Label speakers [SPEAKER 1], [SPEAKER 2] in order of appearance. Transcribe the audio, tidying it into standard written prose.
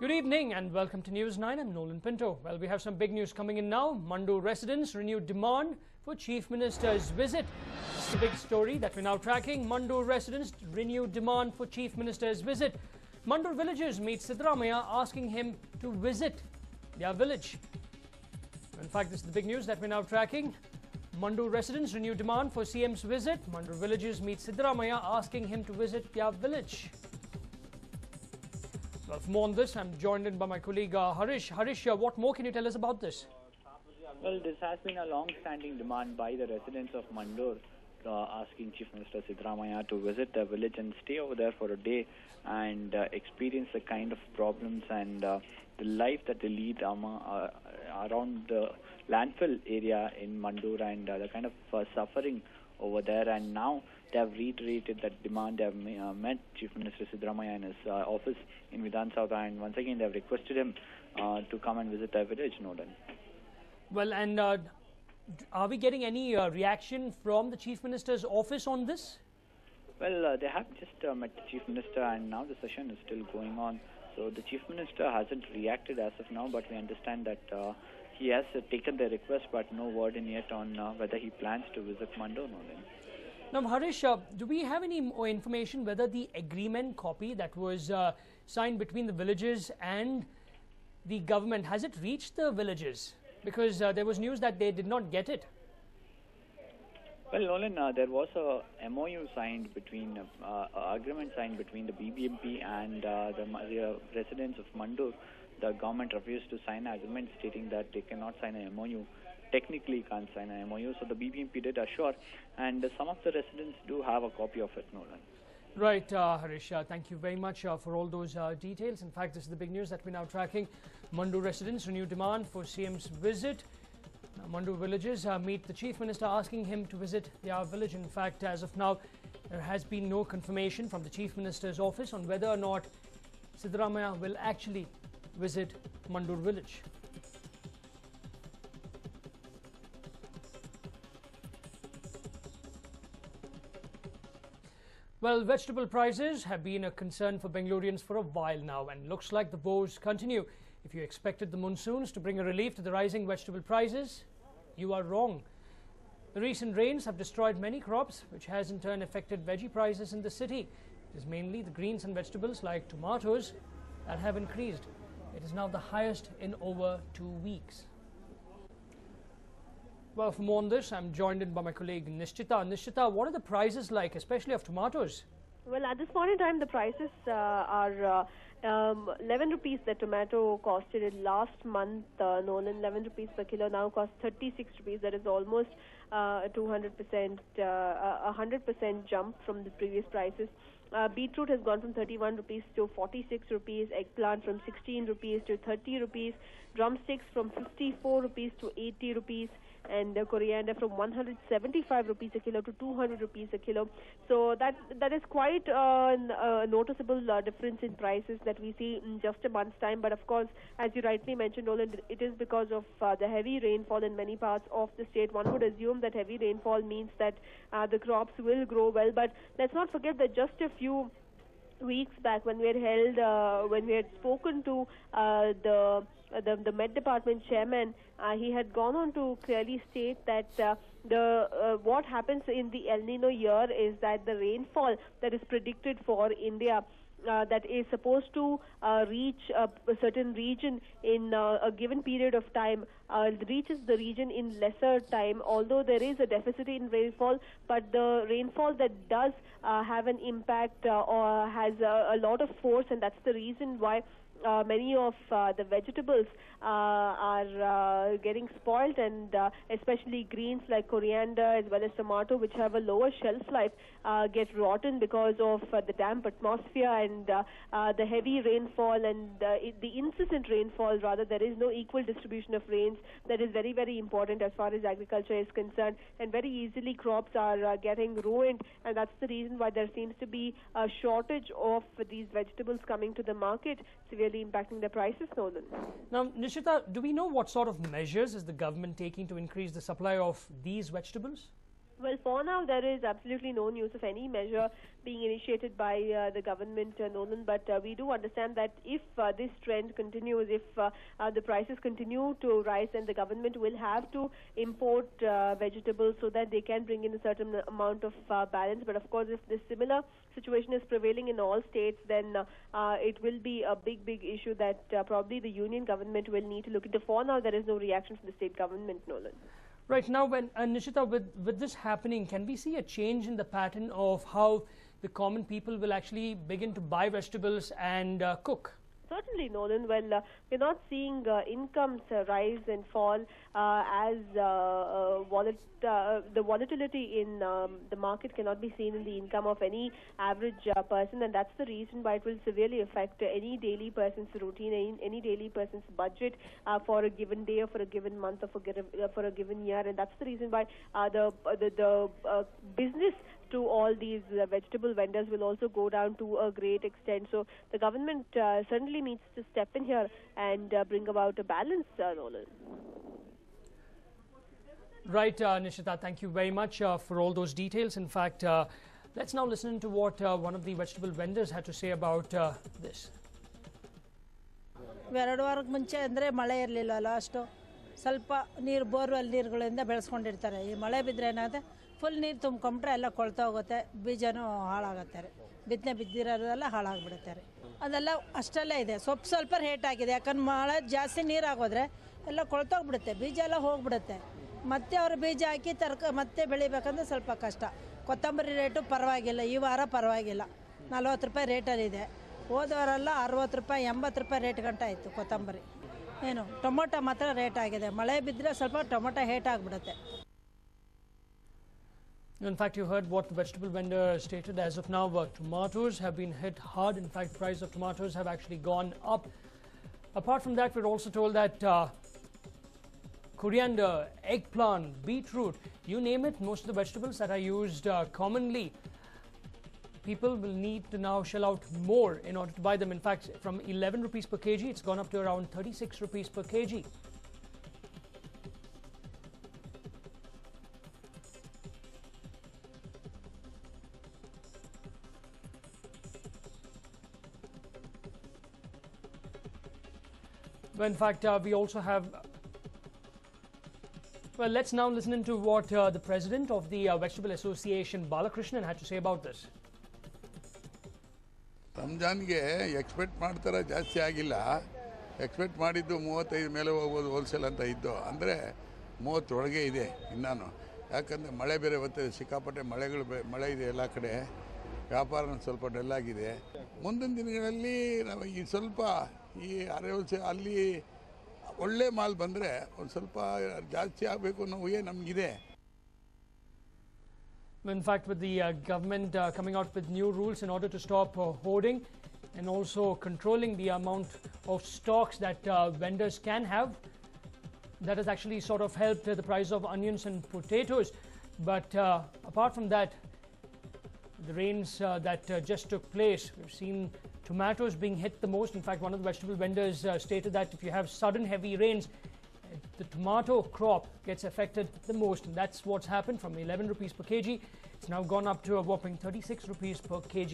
[SPEAKER 1] Good evening and welcome to News 9. I'm Nolan Pinto. Well, we have some big news coming in now. Mandur residents renewed demand for Chief Minister's visit. It's the big story that we're now tracking. Mandur residents renewed demand for Chief Minister's visit. Mandur villagers meet Siddaramaiah asking him to visit their village. In fact, this is the big news that we're now tracking. Mandur residents renew demand for CM's visit. Mandur villagers meet Siddaramaiah asking him to visit their village. Well, for more on this, I'm joined in by my colleague Harish. Harish, what more can you tell us about this?
[SPEAKER 2] Well, this has been a long-standing demand by the residents of Mandur, asking Chief Minister Siddaramaiah to visit their village and stay over there for a day and experience the kind of problems and the life that they lead around the landfill area in Mandur and the kind of suffering over there. And now they have reiterated that demand. They have met Chief Minister Siddaramaiah in his office in Vidhan Sautha, and once again they have requested him to come and visit their village, Nolan.
[SPEAKER 1] Well, and are we getting any reaction from the Chief Minister's office on this?
[SPEAKER 2] Well, they have just met the Chief Minister, and now the session is still going on. So the Chief Minister hasn't reacted as of now, but we understand that he has taken the request, but no word in yet on whether he plans to visit Mandur, Nolan.
[SPEAKER 1] Now, Harish, do we have any more information whether the agreement copy that was signed between the villages and the government, has it reached the villages? Because there was news that they did not get it.
[SPEAKER 2] Well, Nolan, there was a MOU signed between, agreement signed between the BBMP and the residents of Mandur. The government refused to sign an agreement stating that they cannot sign an MOU. Technically can't sign an MOU, so the BBMP did assure, and some of the residents do have a copy of it, Nolan.
[SPEAKER 1] Right, Harish, thank you very much for all those details. In fact, this is the big news that we're now tracking. Mandur residents renew demand for CM's visit. Now, Mandur villagers meet the Chief Minister asking him to visit their village. In fact, as of now, there has been no confirmation from the Chief Minister's office on whether or not Siddaramaiah will actually visit Mandur village. Well, vegetable prices have been a concern for Bangaloreans for a while now, and looks like the woes continue. If you expected the monsoons to bring a relief to the rising vegetable prices, you are wrong. The recent rains have destroyed many crops, which has in turn affected veggie prices in the city. It is mainly the greens and vegetables like tomatoes that have increased. It is now the highest in over 2 weeks. Well, for more on this, I'm joined in by my colleague Nishchita. Nishchita, what are the prices like, especially of tomatoes?
[SPEAKER 3] Well, at this point in time, the prices are 11 rupees the tomato costed it last month, Nolan. 11 rupees per kilo now costs 36 rupees. That is almost 200%, 100% jump from the previous prices. Beetroot has gone from 31 rupees to 46 rupees, eggplant from 16 rupees to 30 rupees, drumsticks from 54 rupees to 80 rupees, and coriander from 175 rupees a kilo to 200 rupees a kilo. So that is quite a noticeable difference in prices that we see in just a month's time. But of course, as you rightly mentioned, Nolan, it is because of the heavy rainfall in many parts of the state. One would assume that heavy rainfall means that the crops will grow well. But let's not forget that just a few weeks back, when we had spoken to the Met Department chairman, he had gone on to clearly state that what happens in the El Nino year is that the rainfall that is predicted for India, that is supposed to reach a certain region in a given period of time, reaches the region in lesser time. Although there is a deficit in rainfall, but the rainfall that does have an impact or has a lot of force, and that's the reason why many of the vegetables are getting spoiled, and especially greens like coriander as well as tomato, which have a lower shelf life, get rotten because of the damp atmosphere and the heavy rainfall and the incessant rainfall. Rather, there is no equal distribution of rains. That is very, very important as far as agriculture is concerned, and very easily crops are getting ruined, and that's the reason why there seems to be a shortage of these vegetables coming to the market, severely impacting the prices, Nolan.
[SPEAKER 1] Now, Nishita, do we know what sort of measures is the government taking to increase the supply of these vegetables?
[SPEAKER 3] Well, for now, there is absolutely no news of any measure being initiated by the government, Nolan. But we do understand that if this trend continues, if the prices continue to rise, then the government will have to import vegetables so that they can bring in a certain amount of balance. But of course, if this similar situation is prevailing in all states, then it will be a big issue that probably the union government will need to look into. For now, there is no reaction from the state government, Nolan.
[SPEAKER 1] Right now, when Nishita, with this happening, can we see a change in the pattern of how the common people will actually begin to buy vegetables and cook?
[SPEAKER 3] Certainly, Nolan. Well, we're not seeing incomes rise and fall as the volatility in the market cannot be seen in the income of any average person, and that's the reason why it will severely affect any daily person's routine, any daily person's budget for a given day or for a given month or for a given year, and that's the reason why the business to all these vegetable vendors will also go down to a great extent. So the government certainly needs to step in here and bring about a balance, Nolan.
[SPEAKER 1] Right, Nishita, thank you very much for all those details. In fact, let's now listen to what one of the vegetable vendors had to say about this.
[SPEAKER 4] ಎರಡು ವಾರಕ್ಕೆ ಮುಂಚೆ ಅಂದರೆ ಮಳೆ ಇರಲಿಲ್ಲವಲ್ಲ, ಅಷ್ಟು ಸ್ವಲ್ಪ ನೀರು borewell ನೀರುಗಳಿಂದ ಬೆಳೆಸ್ಕೊಂಡಿರ್ತಾರೆ. ಈ ಮಳೆ ಬಿದ್ದರೆ ಏನಾಗುತ್ತೆ, ಫುಲ್ ನೀರು ತುಂಬ್ಕೊಂಡ್ರೆ ಎಲ್ಲ ಕೊಳ್ತಾ ಹೋಗುತ್ತೆ, ಬೀಜನೂ ಹಾಳಾಗುತ್ತೆ, ಬಿತ್ತನೆ ಬಿದ್ದಿರೋದೆಲ್ಲ ಹಾಳಾಗ್ಬಿಡುತ್ತೆ. ಅದೆಲ್ಲ ಅಷ್ಟೆಲ್ಲ ಇದೆ. ಸ್ವಲ್ಪ ರೇಟ್ ಆಗಿದೆ, ಯಾಕಂದ್ರೆ ಮಳೆ ಜಾಸ್ತಿ ನೀರಾಗೋದ್ರೆ ಎಲ್ಲ ಕೊಳ್ತೋಗ್ಬಿಡುತ್ತೆ, ಬೀಜ ಎಲ್ಲ ಹೋಗ್ಬಿಡುತ್ತೆ. ಮತ್ತೆ ಅವರು ಬೀಜ ಹಾಕಿ ಮತ್ತೆ ಬೆಳಿಬೇಕಂದ್ರೆ ಸ್ವಲ್ಪ ಕಷ್ಟ. ಕೊತ್ತಂಬರಿ ರೇಟು ಪರವಾಗಿಲ್ಲ, ಈ ವಾರ ಪರವಾಗಿಲ್ಲ, 40 ರೂಪಾಯಿ ರೇಟಲ್ಲಿದೆ. ಹೋದ ವಾರೆಲ್ಲ 60 ರೂಪಾಯಿ 80 ರೂಪಾಯಿ ರೇಟ್ ಗಂಟ ಆಯಿತು ಕೊತ್ತಂಬರಿ. ಏನು ಟೊಮೊಟೊ ಮಾತ್ರ ರೇಟ್ ಆಗಿದೆ, ಮಳೆ ಬಿದ್ದರೆ ಸ್ವಲ್ಪ ಟೊಮೊಟೊ ಹೇಟ್ ಆಗಿಬಿಡುತ್ತೆ.
[SPEAKER 1] In fact, you heard what the vegetable vendor stated. As of now, tomatoes have been hit hard. In fact, price of tomatoes have actually gone up. Apart from that, we're also told that coriander, eggplant, beetroot, you name it, most of the vegetables that are used commonly, people will need to now shell out more in order to buy them. In fact, from 11 rupees per kg, it's gone up to around 36 rupees per kg. In fact, we also have... Well, let's now listen into what the president of the Vegetable Association, Balakrishnan, had to say about this.
[SPEAKER 5] ರಂಜಾನ್ಗೆ expect ಮಾಡ್ತಾರೆ, ಜಾಸ್ತಿ ಆಗಿಲ್ಲ. Expect ಮಾಡಿದ್ದು 35 ಮೇಲೆ ಹೋಗ್ಬೋದು wholesale ಅಂತ ಇದ್ದು, ಅಂದರೆ 30 ಒಳಗೆ ಇದೆ ಇನ್ನೂ. ಯಾಕಂದರೆ ಮಳೆ ಬೇರೆ ಬರ್ತದೆ, ಸಿಕ್ಕಾಪಟ್ಟೆ ಮಳೆ ಇದೆ ಎಲ್ಲ ಕಡೆ, ವ್ಯಾಪಾರ ಸ್ವಲ್ಪ ಡಲ್ ಆಗಿದೆ. ಮುಂದಿನ ದಿನಗಳಲ್ಲಿ ನಾವು ಈ ಸ್ವಲ್ಪ ಈ ಅಲ್ಲಿ ಒಳ್ಳೆ ಮಾಲ್ ಬಂದರೆ ಒಂದು ಸ್ವಲ್ಪ ಜಾಸ್ತಿ ಆಗಬೇಕು ಅನ್ನೋ ಊಹೆ ನಮಗಿದೆ.
[SPEAKER 1] In fact, with the government coming out with new rules in order to stop hoarding and also controlling the amount of stocks that vendors can have, that has actually sort of helped the price of onions and potatoes. But apart from that, the rains that just took place, we've seen tomatoes being hit the most. In fact, one of the vegetable vendors stated that if you have sudden heavy rains, the tomato crop gets affected the most, and that's what's happened. From 11 rupees per kg, it's now gone up to a whopping 36 rupees per kg.